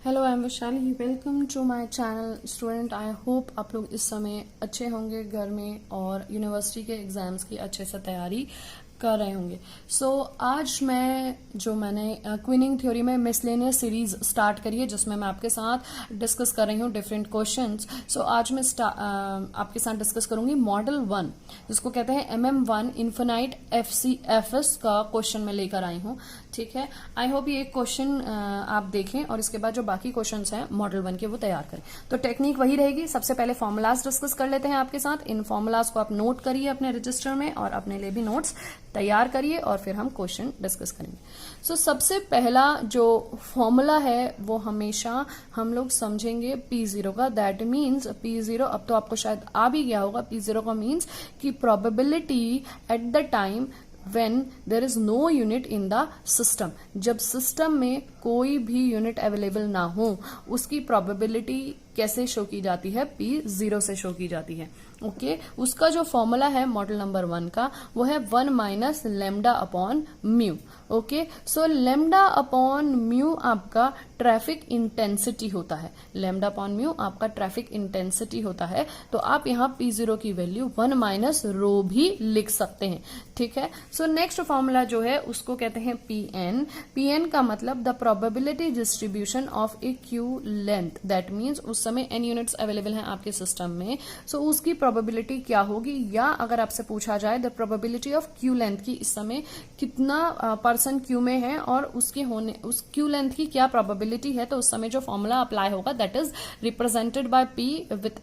Hello, I am Vaishali. Welcome to my channel student. I hope आप लोग इस समय अच्छे होंगे घर में और यूनिवर्सिटी के एग्जाम्स की अच्छे से तैयारी कर रहे होंगे। आज मैंने क्विनिंग थ्योरी में मिसलेनियस सीरीज स्टार्ट करी है, जिसमें मैं आपके साथ डिस्कस कर रही हूँ डिफरेंट क्वेश्चंस। आज मैं आपके साथ डिस्कस करूंगी मॉडल 1, जिसको कहते हैं MM1 इन्फिनाइट FCFS का क्वेश्चन मैं लेकर आई हूँ। ठीक है, आई होप ये एक क्वेश्चन आप देखें और इसके बाद जो बाकी क्वेश्चंस हैं मॉडल 1 के वो तैयार करें। तो टेक्निक वही रहेगी। सबसे पहले फॉर्मूलाज डिस्कस कर लेते हैं आपके साथ। इन फॉर्मूलाज को आप नोट करिए अपने रजिस्टर में और अपने लिए भी नोट्स तैयार करिए और फिर हम क्वेश्चन डिस्कस करेंगे। सबसे पहला जो फॉर्मूला है वो हमेशा हम लोग समझेंगे P0 का। दैट मीन्स P0, अब तो आपको शायद आ भी गया होगा, P0 का मीन्स कि probability at the time when there is no unit in the system, जब सिस्टम में कोई भी यूनिट अवेलेबल ना हो उसकी प्रोबेबिलिटी कैसे शो की जाती है? P0 से शो की जाती है। ओके, उसका जो फॉर्मूला है मॉडल नंबर 1 का वो है 1 minus lambda upon mu. Okay, so lambda upon mu आपका ट्रैफिक इंटेंसिटी होता है। लेमडा अपॉन म्यू आपका ट्रैफिक इंटेंसिटी होता है। तो आप यहाँ P0 की वैल्यू 1 माइनस रो भी लिख सकते हैं। ठीक है, सो नेक्स्ट फॉर्मूला जो है उसको कहते हैं PN। PN का मतलब the probability distribution of A Q length. That means उस समय n यूनिट्स अवेलेबल हैं आपके सिस्टम में, उसकी प्रोबेबिलिटी क्या होगी, या अगर आपसे पूछा जाए the probability of Q length की, इस समय कितना पर्सन क्यू में है और उसके होने उस क्यू लेंथ की क्या प्रोबेबिलिटी है, तो उस समय जो फॉर्मूला अप्लाई होगा that is represented by P with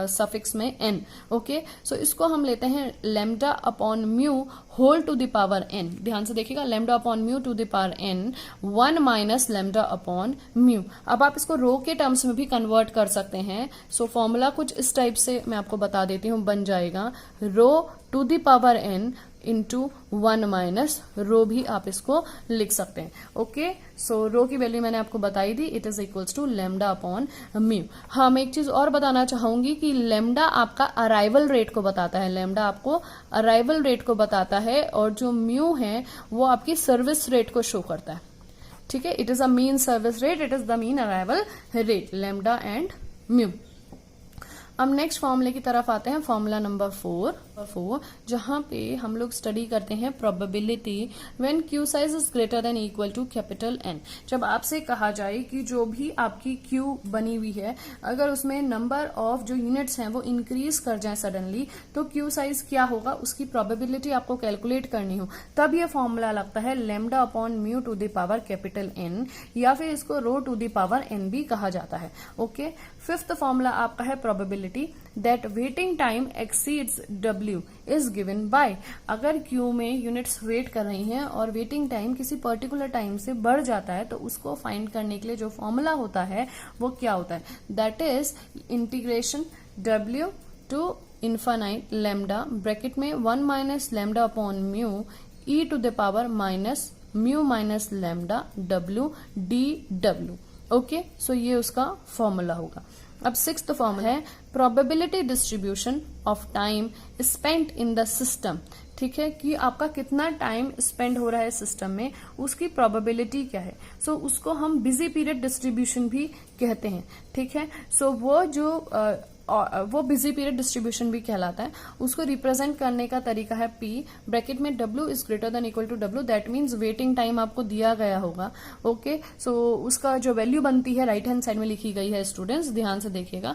suffix में n। ओके, सो इसको हम लेते हैं lambda upon mu whole to the power n। ध्यान से देखिएगा, lambda upon mu to the power n 1 minus lambda upon mu. अब आप इसको रो के टर्म्स में भी कन्वर्ट कर सकते हैं। फॉर्मूला कुछ इस टाइप से मैं आपको बता देती हूँ, बन जाएगा rho to the power n into 1 minus rho भी आप इसको लिख सकते हैं। ओके, सो रो की वैल्यू मैंने आपको बताई दी, it is equals to lambda upon mu. हाँ, मैं एक चीज और बताना चाहूंगी कि लेमडा आपका अराइवल रेट को बताता है। लेमडा आपको अराइवल रेट को बताता है और जो म्यू है वो आपकी सर्विस रेट को शो करता है। ठीक है, it is a mean service rate, it is the mean arrival rate, lambda and mu. अब नेक्स्ट फॉर्मूले की तरफ आते हैं, फॉर्मूला नंबर 4, जहां पे हम लोग स्टडी करते हैं probability when queue size is greater than equal to capital N। जब आपसे कहा जाए कि जो भी आपकी क्यू बनी हुई है अगर उसमें नंबर ऑफ जो यूनिट्स हैं वो इंक्रीज कर जाए सडनली, तो क्यू साइज क्या होगा उसकी प्रोबेबिलिटी आपको कैलकुलेट करनी हो, तब ये फॉर्मूला लगता है lambda upon mu to the power capital N, या फिर इसको रो टू द पावर N भी कहा जाता है। ओके, फिफ्थ फॉर्मूला आपका है probability that waiting time exceeds W is given by। अगर क्यू में यूनिट्स वेट कर रही हैं और वेटिंग टाइम किसी पर्टिकुलर टाइम से बढ़ जाता है, तो उसको फाइंड करने के लिए जो फॉर्मूला होता है वो क्या होता है? That is integration W to infinite lambda bracket में 1 minus lambda upon mu e to the power minus mu minus lambda W dW। Okay, so ये उसका फॉर्मूला होगा। अब सिक्स्थ फॉर्म है probability distribution of time spent in the system. ठीक है, कि आपका कितना टाइम स्पेंड हो रहा है सिस्टम में, उसकी प्रोबेबिलिटी क्या है। उसको हम बिजी पीरियड डिस्ट्रीब्यूशन भी कहते हैं। ठीक है, वो बिजी पीरियड डिस्ट्रीब्यूशन भी कहलाता है। उसको रिप्रेजेंट करने का तरीका है P ब्रैकेट में W is greater than equal to W। That means waiting time आपको दिया गया होगा। ओके, उसका जो वैल्यू बनती है राइट हैंड साइड में लिखी गई है, स्टूडेंट्स ध्यान से देखिएगा,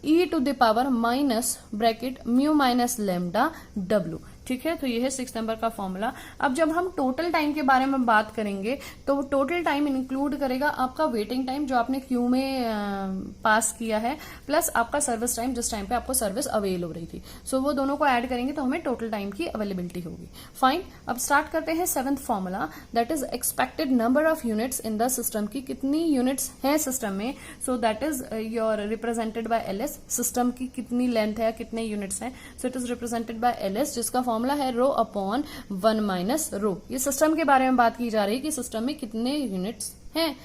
e to the power minus bracket mu minus lambda W। ठीक है, तो ये है 6 नंबर का फॉर्मूला। अब जब हम टोटल टाइम के बारे में बात करेंगे तो टोटल टाइम इंक्लूड करेगा आपका वेटिंग टाइम जो आपने क्यू में पास किया है, प्लस आपका सर्विस टाइम जिस टाइम पे आपको सर्विस अवेल हो रही थी। वो दोनों को ऐड करेंगे तो हमें टोटल टाइम की अवेलेबिलिटी होगी। फाइन, अब स्टार्ट करते हैं 7th formula, that is expected number of units in the system की कितनी यूनिट्स हैं सिस्टम में। That is your represented by LS। System की कितनी लेंथ है, कितने यूनिट्स हैं, it is represented bye LS, जिसका फॉर्मूला है रो अपॉन 1 माइनस रो। ये सिस्टम के बारे में बात की जा रही है कि सिस्टम में कितने यूनिट्स हैं।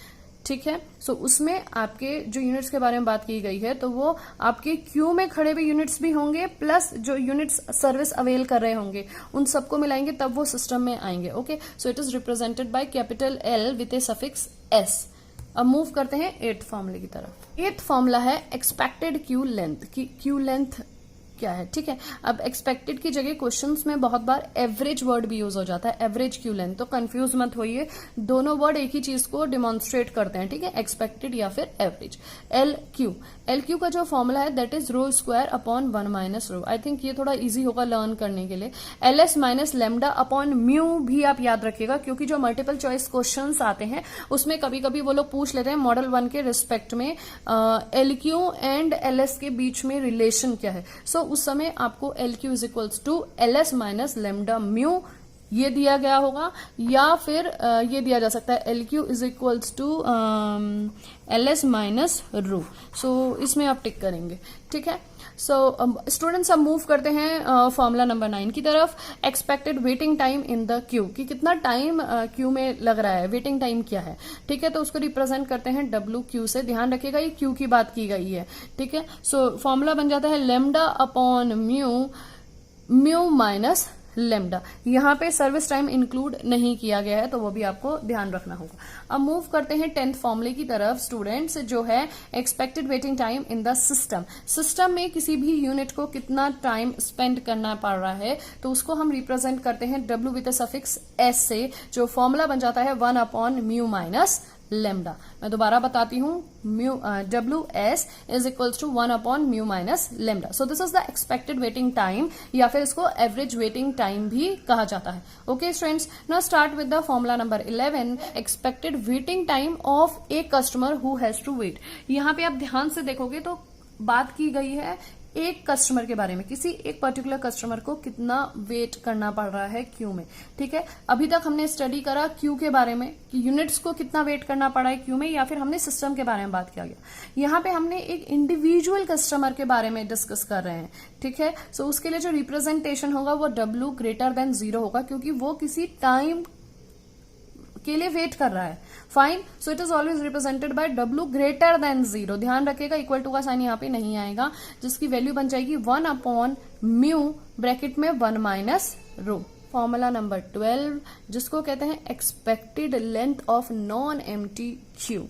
ठीक है, उसमें आपके जो यूनिट्स के बारे में बात की गई है तो वो आपके क्यू में खड़े हुए यूनिट्स भी होंगे, प्लस जो यूनिट्स सर्विस अवेल कर रहे होंगे उन सबको मिलाएंगे तब वो सिस्टम में आएंगे। Okay, so it is represented by capital L with A suffix S। अब मूव करते हैं 8th फॉर्मूले की तरफ। 8th फॉर्मूला है एक्सपेक्टेड क्यू लेंथ की क्यू लेंथ क्या है, ठीक है। अब एक्सपेक्टेड की जगह क्वेश्चंस में बहुत बार एवरेज वर्ड भी यूज हो जाता है, एवरेज क्यू लेंथ, तो कंफ्यूज मत होइए, दोनों वर्ड एक ही चीज को डिमॉन्स्ट्रेट करते हैं, ठीक है, एक्सपेक्टेड या फिर एवरेज। एल क्यू का जो फॉर्मूला है that is rho square upon 1 minus rho. I think ये थोड़ा इजी होगा लर्न करने के लिए। L S minus lambda upon mu भी आप याद रखिएगा, क्योंकि जो मल्टीपल चॉइस क्वेश्चन आते हैं उसमें कभी कभी वो लोग पूछ लेते हैं मॉडल 1 के रिस्पेक्ट में L Q and L S के बीच में रिलेशन क्या है। सो उस समय आपको L Q is equals to L S minus lambda mu ये दिया गया होगा, या फिर ये दिया जा सकता है L Q is equals to L S minus rho. So इसमें आप टिक करेंगे, ठीक है। सो स्टूडेंट्स अब मूव करते हैं फॉर्मूला नंबर 9 की तरफ। Expected waiting time in the Q, कि कितना टाइम क्यू में लग रहा है, वेटिंग टाइम क्या है, ठीक है। तो उसको रिप्रेजेंट करते हैं डब्ल्यू क्यू से। ध्यान रखिएगा ये क्यू की बात की गई है, ठीक है। सो फॉर्मूला बन जाता है lambda upon mu minus lambda. यहां पे सर्विस टाइम इंक्लूड नहीं किया गया है, तो वो भी आपको ध्यान रखना होगा। अब मूव करते हैं 10th फॉर्मूले की तरफ स्टूडेंट्स, जो है expected waiting time in the system. System में किसी भी यूनिट को कितना टाइम स्पेंड करना पड़ रहा है, तो उसको हम रिप्रेजेंट करते हैं डब्ल्यू विद सफिक्स एस से, जो फॉर्मूला बन जाता है 1 अपॉन म्यू माइनस लेमडा। मैं दोबारा बताती हूं, W S is equals to 1 upon mu minus lambda. So this is the expected waiting time, या फिर इसको एवरेज वेटिंग टाइम भी कहा जाता है। Okay students, now start with the formula number 11, expected waiting time of a customer who has to wait. यहां पे आप ध्यान से देखोगे तो बात की गई है एक कस्टमर के बारे में, किसी एक पर्टिकुलर कस्टमर को कितना वेट करना पड़ रहा है क्यू में, ठीक है। अभी तक हमने स्टडी करा क्यू के बारे में कि यूनिट्स को कितना वेट करना पड़ा है क्यू में, या फिर हमने सिस्टम के बारे में बात किया गया। यहाँ पे हमने एक इंडिविजुअल कस्टमर के बारे में डिस्कस कर रहे हैं, ठीक है। सो उसके लिए जो रिप्रेजेंटेशन होगा वो डब्ल्यू ग्रेटर देन 0 होगा, क्योंकि वो किसी टाइम के लिए वेट कर रहा है। Fine, so it is always represented by W greater than 0। ध्यान रखिएगा इक्वल टू का साइन यहाँ पे नहीं आएगा, जिसकी वैल्यू बन जाएगी 1 अपॉन म्यू ब्रैकेट में 1 माइनस रो। फॉर्मूला नंबर 12, जिसको कहते हैं expected length of non empty queue.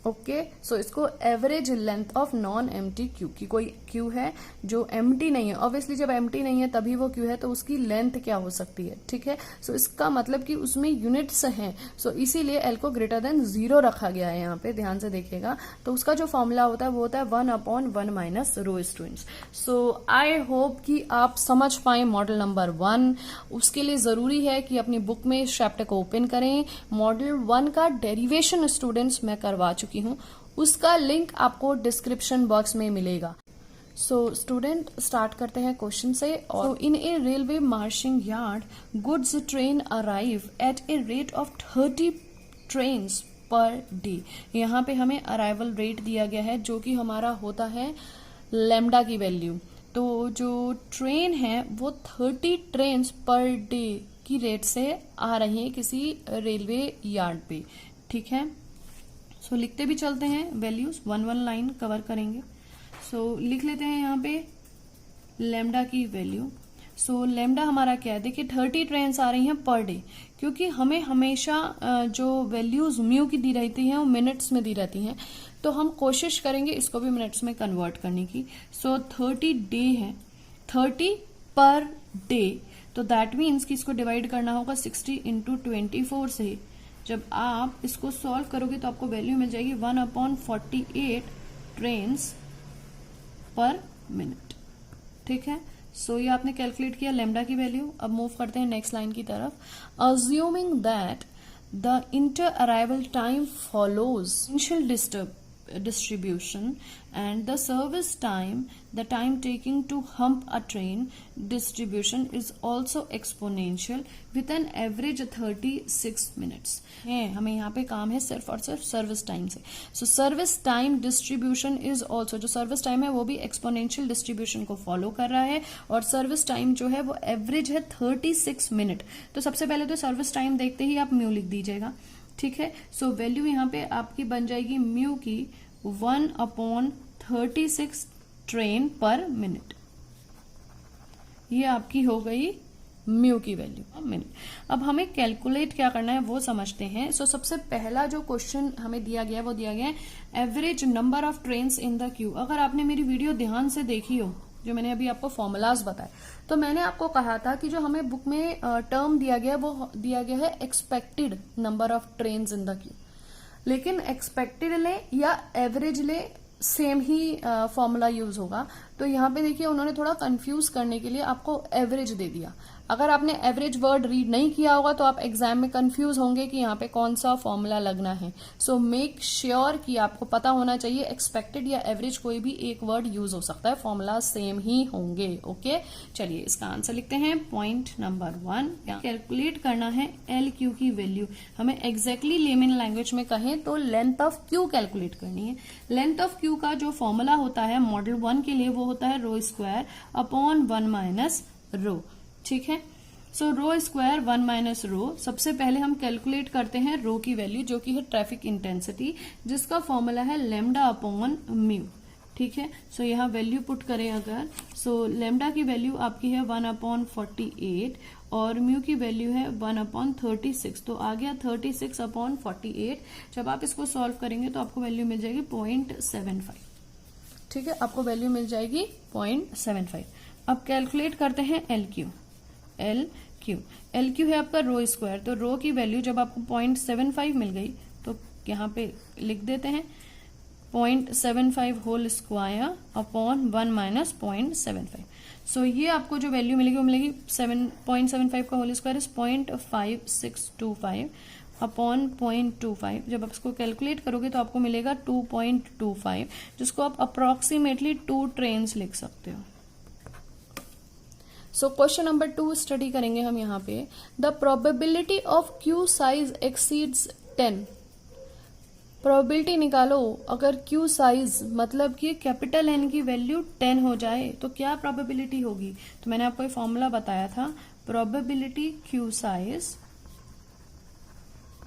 Okay, so इसको average length of non empty queue, की कोई क्यू है जो एम्प्टी नहीं है, ऑब्वियसली जब एम्प्टी नहीं है तभी वो क्यू है, तो उसकी लेंथ क्या हो सकती है, ठीक है। सो इसका मतलब कि उसमें यूनिट्स हैं, सो इसीलिए एल को ग्रेटर देन 0 रखा गया है यहाँ पे, ध्यान से देखिएगा। तो उसका जो फॉर्मूला होता है वो होता है 1 upon 1 minus row students. So I hope कि आप समझ पाए मॉडल नंबर 1। उसके लिए जरूरी है कि अपनी बुक में इस चैप्टर को ओपन करें। मॉडल 1 का डेरिवेशन स्टूडेंट्स मैं करवा चुकी हूं, उसका लिंक आपको डिस्क्रिप्शन बॉक्स में मिलेगा। सो स्टूडेंट स्टार्ट करते हैं क्वेश्चन से। और in a railway marshalling yard goods train arrive at a rate of 30 trains per day. यहाँ पे हमें अराइवल रेट दिया गया है, जो कि हमारा होता है लेमडा की वैल्यू। तो जो ट्रेन है वो 30 ट्रेन्स पर डे की रेट से आ रही है किसी रेलवे यार्ड पे, ठीक है। सो लिखते भी चलते हैं वैल्यूज, 1 लाइन कवर करेंगे। सो लिख लेते हैं यहाँ पे लेमडा की वैल्यू। सो लेमडा हमारा क्या है, देखिए 30 ट्रेन्स आ रही हैं पर डे, क्योंकि हमें हमेशा जो वैल्यूज म्यू की दी रहती हैं वो मिनट्स में दी रहती हैं, तो हम कोशिश करेंगे इसको भी मिनट्स में कन्वर्ट करने की। सो 30 डे है, 30 पर डे, तो दैट मीन्स कि इसको डिवाइड करना होगा 60 इंटू 24 से। जब आप इसको सॉल्व करोगे तो आपको वैल्यू मिल जाएगी 1 अपॉन 48 ट्रेन्स पर मिनट, ठीक है। सो ये आपने कैलकुलेट किया लेमडा की वैल्यू। अब मूव करते हैं नेक्स्ट लाइन की तरफ। Assuming that the inter arrival time follows initial distribution and the service time, the time taking to hump a train distribution is also exponential with an average 36 minutes है। हमें यहाँ पे काम है सिर्फ और सिर्फ सर्विस टाइम से। So service time distribution is also, जो सर्विस टाइम है वो भी एक्सपोनेंशियल डिस्ट्रीब्यूशन को फॉलो कर रहा है, और सर्विस टाइम जो है वो एवरेज है 36 मिनट। तो सबसे पहले तो सर्विस टाइम देखते ही आप म्यू लिख दीजिएगा, ठीक है। सो वैल्यू यहाँ पे आपकी बन जाएगी म्यू की 1 अपॉन 36 ट्रेन पर मिनट। ये आपकी हो गई म्यू की वैल्यू मिनट। अब हमें कैलकुलेट क्या करना है वो समझते हैं। सो सबसे पहला जो क्वेश्चन हमें दिया गया है वो दिया गया है average number of trains in the Q. अगर आपने मेरी वीडियो ध्यान से देखी हो, जो मैंने अभी आपको फॉर्मूलाज बताए, तो मैंने आपको कहा था कि जो हमें बुक में टर्म दिया गया है वो दिया गया है expected number of trains in the Q. लेकिन एक्सपेक्टेड ले या एवरेज ले सेम ही फॉर्मूला यूज होगा। तो यहाँ पे देखिए उन्होंने थोड़ा कंफ्यूज करने के लिए आपको एवरेज दे दिया। अगर आपने एवरेज वर्ड रीड नहीं किया होगा तो आप एग्जाम में कंफ्यूज होंगे कि यहाँ पे कौन सा फॉर्मूला लगना है। सो मेक श्योर कि आपको पता होना चाहिए एक्सपेक्टेड या एवरेज कोई भी एक वर्ड यूज हो सकता है, फॉर्मूला सेम ही होंगे। ओके, चलिए इसका आंसर लिखते हैं। पॉइंट नंबर 1, कैलकुलेट करना है एल क्यू की वैल्यू। हमें एग्जैक्टली लेमन लैंग्वेज में कहें तो लेंथ ऑफ क्यू कैलकुलेट करनी है। लेंथ ऑफ क्यू का जो फॉर्मूला होता है मॉडल 1 के लिए वो होता है रो स्क्वायर अपॉन 1 माइनस रो। ठीक है, सो रो स्क्वायर 1 माइनस रो। सबसे पहले हम कैलकुलेट करते हैं रो की वैल्यू जो कि है ट्रैफिक इंटेंसिटी, जिसका फॉर्मूला है लेमडा अपॉन म्यू। ठीक है, सो यहाँ वैल्यू पुट करें अगर, सो लेमडा की वैल्यू आपकी है 1/48 और म्यू की वैल्यू है 1/36। तो आ गया 36/48। जब आप इसको सॉल्व करेंगे तो आपको वैल्यू मिल जाएगी 0.75। ठीक है, आपको वैल्यू मिल जाएगी 0.75। अब कैलकुलेट करते हैं एल क्यू। एल क्यू है आपका रो स्क्वायर, तो रो की वैल्यू जब आपको 0.75 मिल गई तो यहाँ पे लिख देते हैं 0.75 होल स्क्वायर अपॉन 1 माइनस 0.75। सो ये आपको जो वैल्यू मिलेगी वो मिलेगी 0.75 का होल स्क्वायर इज 0.5625 अपॉन 0.25। जब आप इसको कैलकुलेट करोगे तो आपको मिलेगा 2.25, जिसको आप अप्रोक्सीमेटली 2 ट्रेन्स लिख सकते हो। सो क्वेश्चन नंबर 2 स्टडी करेंगे हम यहाँ पे। The probability of queue size exceeds 10। Probability निकालो, अगर क्यू साइज मतलब कि कैपिटल एन की वैल्यू 10 हो जाए तो क्या प्रोबेबिलिटी होगी। तो मैंने आपको ये फॉर्मूला बताया था, probability Q size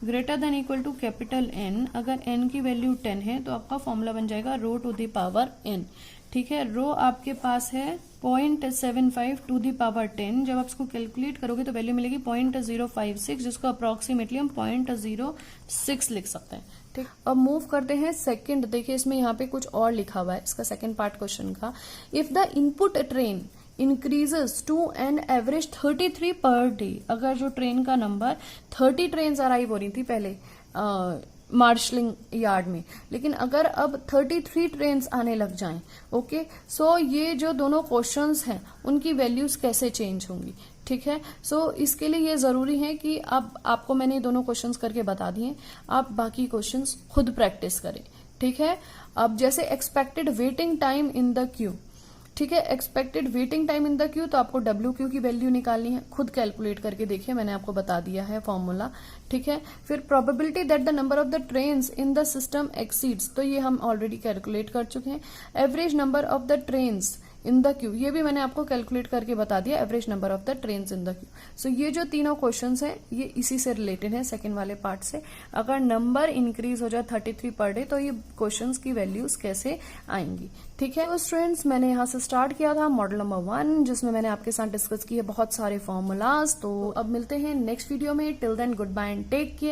greater than equal to capital N. अगर एन की वैल्यू 10 है तो आपका फॉर्मूला बन जाएगा rho to the power N. ठीक है, रो आपके पास है 0.75 टू दी पावर 10। जब आप इसको कैलकुलेट करोगे तो वैल्यू मिलेगी 0.056, जिसको अप्रोक्सीमेटली हम 0.06 लिख सकते हैं। ठीक, अब मूव करते हैं सेकंड। देखिए इसमें यहाँ पे कुछ और लिखा हुआ है, इसका सेकंड पार्ट क्वेश्चन का। If the input train increases to N average 33 per day. अगर जो ट्रेन का नंबर 30 ट्रेन अराइव हो रही थी पहले मार्शलिंग यार्ड में, लेकिन अगर अब 33 ट्रेन्स आने लग जाएं, ओके, सो ये जो दोनों क्वेश्चंस हैं उनकी वैल्यूज कैसे चेंज होंगी। ठीक है, सो इसके लिए ये जरूरी है कि आपको मैंने ये दोनों क्वेश्चंस करके बता दिए, आप बाकी क्वेश्चंस खुद प्रैक्टिस करें। ठीक है, अब जैसे expected waiting time in the Q. ठीक है, expected waiting time in the Q, तो आपको डब्ल्यू क्यू की वैल्यू निकालनी है, खुद कैलकुलेट करके देखिए, मैंने आपको बता दिया है फॉर्मूला। ठीक है, फिर probability that the number of the trains in the system exceeds, तो ये हम ऑलरेडी कैलकुलेट कर चुके हैं। Average number of the trains in the queue, ये भी मैंने आपको कैलकुलेट करके बता दिया, average number of the trains in the queue. So ये जो तीनों क्वेश्चंस हैं ये इसी से रिलेटेड है, सेकंड वाले पार्ट से। अगर नंबर इंक्रीज हो जाए 33 पर डे तो ये क्वेश्चंस की वैल्यूज कैसे आएंगी। ठीक है, तो स्टूडेंट्स मैंने यहाँ से स्टार्ट किया था मॉडल नंबर 1, जिसमें मैंने आपके साथ डिस्कस किए बहुत सारे फॉर्मूलाज। तो अब मिलते हैं नेक्स्ट वीडियो में। Till then goodbye and take care.